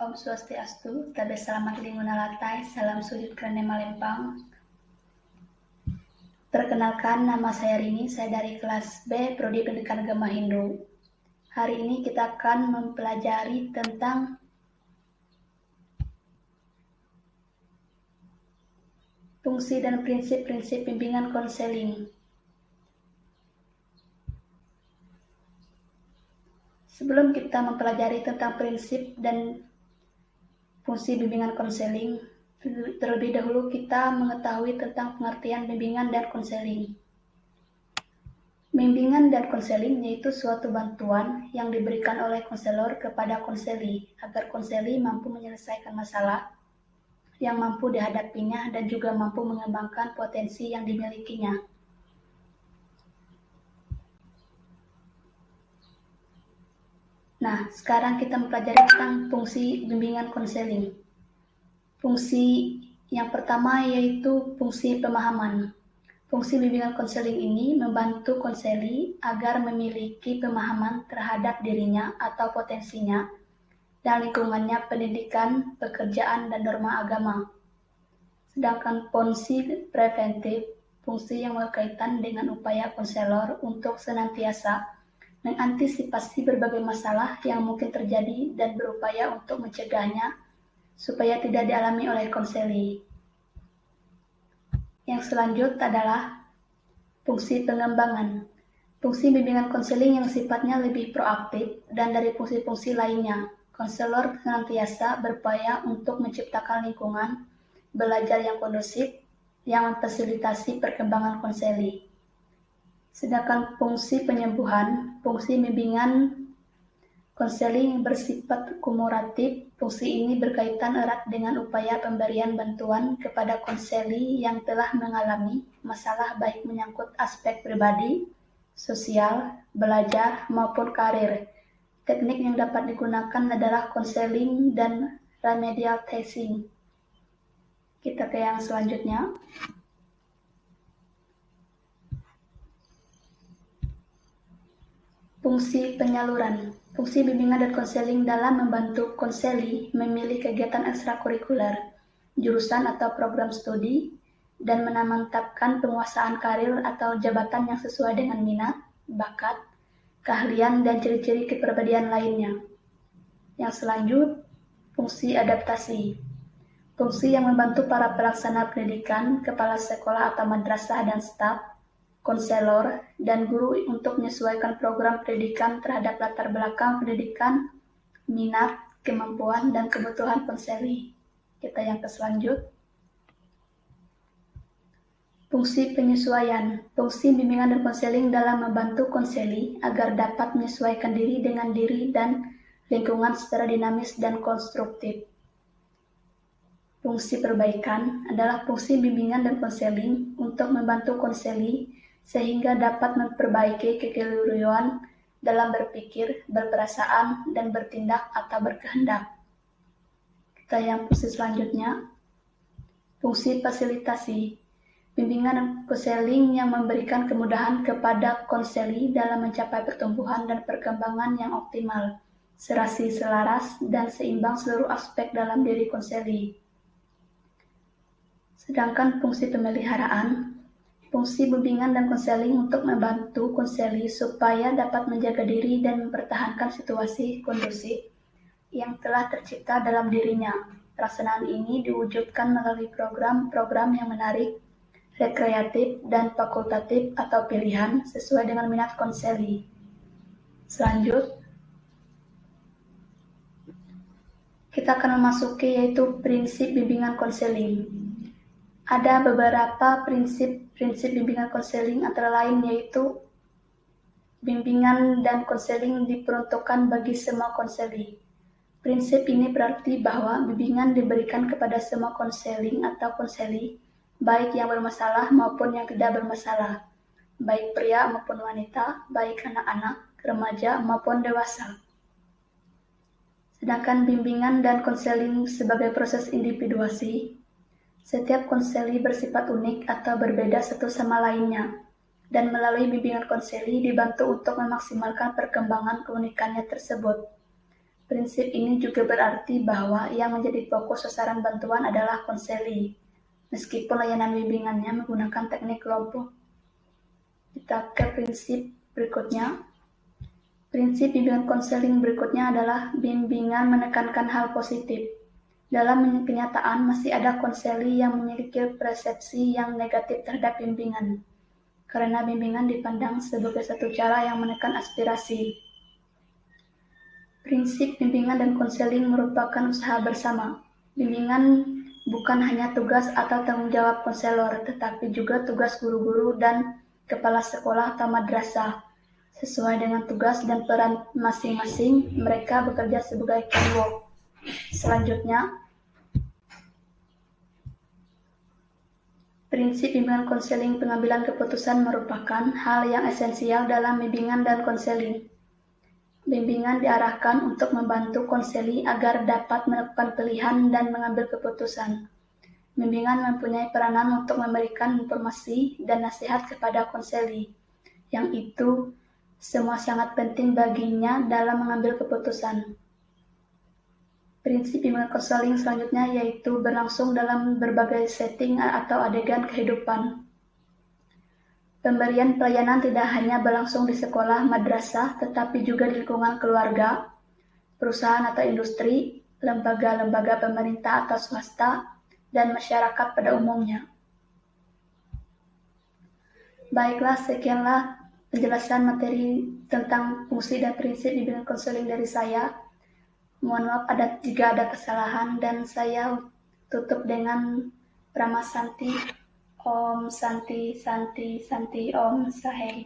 Om Swastiastu, Tabe Selamat Linguna Latai, Salam Sujud Krene Malempang. Perkenalkan, nama saya Rini, saya dari kelas B, Prodi Pendidikan Agama Hindu. Hari ini kita akan mempelajari tentang fungsi dan prinsip-prinsip bimbingan konseling. Sebelum kita mempelajari tentang prinsip dan fungsi bimbingan konseling, terlebih dahulu kita mengetahui tentang pengertian bimbingan dan konseling. Bimbingan dan konseling yaitu suatu bantuan yang diberikan oleh konselor kepada konseli agar konseli mampu menyelesaikan masalah yang mampu dihadapinya dan juga mampu mengembangkan potensi yang dimilikinya. Nah, sekarang kita mempelajari tentang fungsi bimbingan konseling. Fungsi yang pertama yaitu fungsi pemahaman. Fungsi bimbingan konseling ini membantu konseli agar memiliki pemahaman terhadap dirinya atau potensinya dan lingkungannya, pendidikan, pekerjaan, dan norma agama. Sedangkan fungsi preventif, fungsi yang berkaitan dengan upaya konselor untuk senantiasa mengantisipasi berbagai masalah yang mungkin terjadi dan berupaya untuk mencegahnya supaya tidak dialami oleh konseli. Yang selanjutnya adalah fungsi pengembangan. Fungsi bimbingan konseling yang sifatnya lebih proaktif dan dari fungsi-fungsi lainnya. Konselor senantiasa berupaya untuk menciptakan lingkungan belajar yang kondusif yang memfasilitasi perkembangan konseli. Sedangkan fungsi penyembuhan, fungsi bimbingan konseling bersifat kumulatif. Fungsi ini berkaitan erat dengan upaya pemberian bantuan kepada konseli yang telah mengalami masalah baik menyangkut aspek pribadi, sosial, belajar, maupun karir. Teknik yang dapat digunakan adalah konseling dan remedial testing. Kita ke yang selanjutnya. Fungsi penyaluran. Fungsi bimbingan dan konseling dalam membantu konseli memilih kegiatan ekstrakurikuler, jurusan atau program studi, dan memantapkan penguasaan karir atau jabatan yang sesuai dengan minat, bakat, keahlian, dan ciri-ciri kepribadian lainnya. Yang selanjutnya, fungsi adaptasi. Fungsi yang membantu para pelaksana pendidikan, kepala sekolah atau madrasah dan staf, konselor, dan guru untuk menyesuaikan program pendidikan terhadap latar belakang pendidikan, minat, kemampuan, dan kebutuhan konseli. Kita yang ke selanjutnya. Fungsi penyesuaian. Fungsi bimbingan dan konseling dalam membantu konseli agar dapat menyesuaikan diri dengan diri dan lingkungan secara dinamis dan konstruktif. Fungsi perbaikan adalah fungsi bimbingan dan konseling untuk membantu konseli sehingga dapat memperbaiki kekeliruan dalam berpikir, berperasaan, dan bertindak atau berkehendak. Kita yang fungsi selanjutnya, fungsi fasilitasi. Bimbingan dan konseling yang memberikan kemudahan kepada konseli dalam mencapai pertumbuhan dan perkembangan yang optimal, serasi selaras, dan seimbang seluruh aspek dalam diri konseli. Sedangkan fungsi pemeliharaan, fungsi bimbingan dan konseling untuk membantu konseli supaya dapat menjaga diri dan mempertahankan situasi kondusif yang telah tercipta dalam dirinya. Pelaksanaan ini diwujudkan melalui program-program yang menarik, rekreatif, dan fakultatif atau pilihan sesuai dengan minat konseli. Selanjutnya, kita akan memasuki yaitu prinsip bimbingan konseling. Ada beberapa prinsip bimbingan konseling antara lain yaitu bimbingan dan konseling diperuntukkan bagi semua konseli. Prinsip ini berarti bahwa bimbingan diberikan kepada semua konseling atau konseli, baik yang bermasalah maupun yang tidak bermasalah, baik pria maupun wanita, baik anak-anak, remaja maupun dewasa. Sedangkan bimbingan dan konseling sebagai proses individuasi, setiap konseli bersifat unik atau berbeda satu sama lainnya, dan melalui bimbingan konseli dibantu untuk memaksimalkan perkembangan keunikannya tersebut. Prinsip ini juga berarti bahwa yang menjadi fokus sasaran bantuan adalah konseli, meskipun layanan bimbingannya menggunakan teknik kelompok. Kita ke prinsip berikutnya. Prinsip bimbingan konseling berikutnya adalah bimbingan menekankan hal positif. Dalam kenyataan masih ada konseli yang memiliki persepsi yang negatif terhadap bimbingan, karena bimbingan dipandang sebagai satu cara yang menekan aspirasi. Prinsip bimbingan dan konseling merupakan usaha bersama. Bimbingan bukan hanya tugas atau tanggung jawab konselor, tetapi juga tugas guru-guru dan kepala sekolah atau madrasah. Sesuai dengan tugas dan peran masing-masing, mereka bekerja sebagai teamwork. Selanjutnya, prinsip bimbingan konseling pengambilan keputusan merupakan hal yang esensial dalam bimbingan dan konseling. Bimbingan diarahkan untuk membantu konseli agar dapat melakukan pilihan dan mengambil keputusan. Bimbingan mempunyai peranan untuk memberikan informasi dan nasihat kepada konseli, yang itu semua sangat penting baginya dalam mengambil keputusan. Prinsip bimbingan konseling selanjutnya yaitu berlangsung dalam berbagai setting atau adegan kehidupan. Pemberian pelayanan tidak hanya berlangsung di sekolah, madrasah, tetapi juga di lingkungan keluarga, perusahaan atau industri, lembaga-lembaga pemerintah atau swasta, dan masyarakat pada umumnya. Baiklah, sekianlah penjelasan materi tentang fungsi dan prinsip bimbingan konseling dari saya. Mohon maaf jika ada kesalahan, dan saya tutup dengan Prama Santi. Om Santi Santi Santi Om Sahai.